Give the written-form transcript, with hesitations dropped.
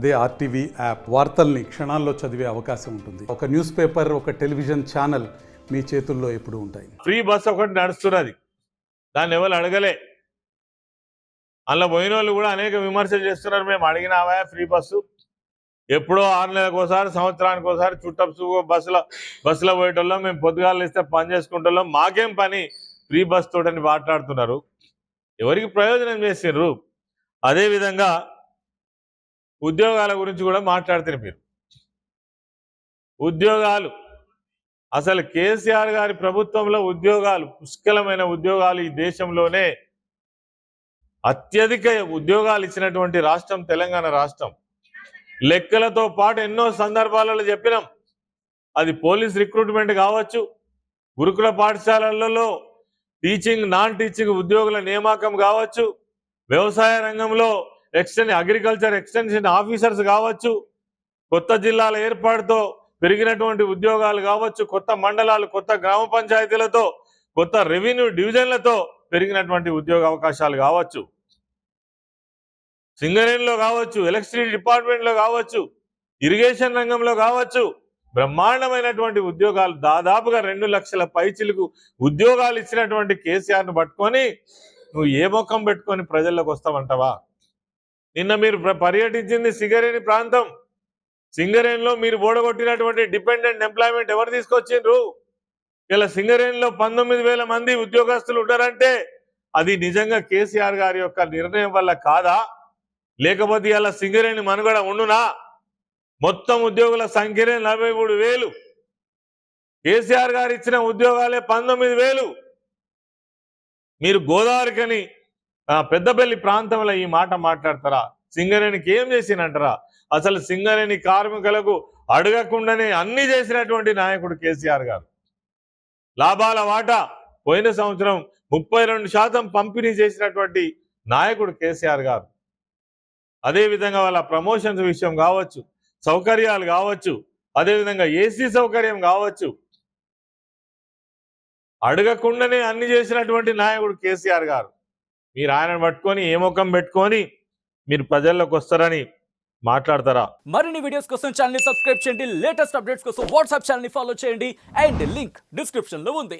అదే RTV app వార్తల్ని క్షణాల్లో చదివే అవకాశం ఉంటుంది. ఒక న్యూస్ పేపర్, ఒక టెలివిజన్ ఛానల్ మీ చేతుల్లో ఎప్పుడూ ఉంటాయి. ఫ్రీ బస్ ఒకటి నడుస్తున్నది, దాన్ని ఎవరు అడగలే. అలా పోయిన వాళ్ళు కూడా అనేక విమర్శలు చేస్తున్నారు. మేము అడిగినావా ఫ్రీ బస్సు? ఎప్పుడో 6 నెలలకు ఒకసారి, సంవత్సరానికి ఒకసారి చుట్టప్సు బస్సులో పోయేటోళ్ళం, మేము పొద్దుగాలు ఇస్తే పని చేసుకుంటాం, మాకేం పని ఫ్రీ బస్ తోటని మాట్లాడుతున్నారు. ఎవరికి ప్రయోజనం చేసిర్రు? అదేవిధంగా ఉద్యోగాల గురించి కూడా మాట్లాడుతున్నారు మీరు. ఉద్యోగాలు అసలు కేసీఆర్ గారి ప్రభుత్వంలో ఉద్యోగాలు, పుష్కలమైన ఉద్యోగాలు, ఈ దేశంలోనే అత్యధిక ఉద్యోగాలు ఇచ్చినటువంటి రాష్ట్రం తెలంగాణ రాష్ట్రం. లెక్కలతో పాటు ఎన్నో సందర్భాలలో చెప్పినాం. అది పోలీస్ రిక్రూట్మెంట్ కావచ్చు, గురుకుల పాఠశాలలలో టీచింగ్, నాన్ టీచింగ్ ఉద్యోగుల నియామకం కావచ్చు, వ్యవసాయ రంగంలో అగ్రికల్చర్ ఎక్స్టెన్షన్ ఆఫీసర్స్ కావచ్చు, కొత్త జిల్లాల ఏర్పాటుతో పెరిగినటువంటి ఉద్యోగాలు కావచ్చు, కొత్త మండలాలు, కొత్త గ్రామ పంచాయతీలతో, కొత్త రెవెన్యూ డివిజన్లతో పెరిగినటువంటి ఉద్యోగ అవకాశాలు కావచ్చు, సింగరేణిలో కావచ్చు, ఎలక్ట్రిసిటీ డిపార్ట్మెంట్లో కావచ్చు, ఇరిగేషన్ రంగంలో కావచ్చు, బ్రహ్మాండమైనటువంటి ఉద్యోగాలు, దాదాపుగా 2 లక్షల పైచిలకు ఉద్యోగాలు ఇచ్చినటువంటి కేసీఆర్ను పట్టుకొని నువ్వు ఏ ముఖం పెట్టుకొని ప్రజల్లోకి వస్తావంటావా? నిన్న మీరు పర్యటించింది సింగరేణి ప్రాంతం. సింగరేణిలో మీరు ఓడగొట్టినటువంటి డిపెండెంట్ ఎంప్లాయ్మెంట్ ఎవరు తీసుకొచ్చిండ్రు? ఇలా సింగరేణిలో 19,000 మంది ఉద్యోగస్తులు ఉంటారంటే అది నిజంగా కేసీఆర్ గారి యొక్క నిర్ణయం వల్ల కాదా? లేకపోతే ఇలా సింగరేణి మనుగడ ఉండునా? మొత్తం ఉద్యోగుల సంఖ్యనే 43,000. కేసీఆర్ గారు ఇచ్చిన ఉద్యోగాలే 19,000. మీరు గోదావరికని పెద్దపల్లి ప్రాంతంలో ఈ మాట మాట్లాడతారా? సింగరేణికి ఏం చేసినంటారా? అసలు సింగరేణి కార్మికులకు అడగకుండానే అన్ని చేసినటువంటి నాయకుడు కేసీఆర్ గారు. లాభాల వాటా పోయిన సంవత్సరం 32% పంపిణీ చేసినటువంటి నాయకుడు కేసీఆర్ గారు. అదేవిధంగా వాళ్ళ ప్రమోషన్స్ విషయం కావచ్చు, సౌకర్యాలు కావచ్చు, అదేవిధంగా ఏసీ సౌకర్యం కావచ్చు, అడగకుండానే అన్ని చేసినటువంటి నాయకుడు కేసీఆర్ గారు. మీరు ఆయనను పట్టుకొని ఏ ముఖం పెట్టుకొని మీరు ప్రజల్లోకి వస్తారని మాట్లాడతారా? మరిన్ని వీడియోస్ కోసం ఛానల్ ని సబ్స్క్రైబ్ చేయండి. లేటెస్ట్ అప్డేట్స్ కోసం వాట్సాప్ ఛానల్ ని ఫాలో చేయండి. అండ్ లింక్ డిస్క్రిప్షన్ లో ఉంది.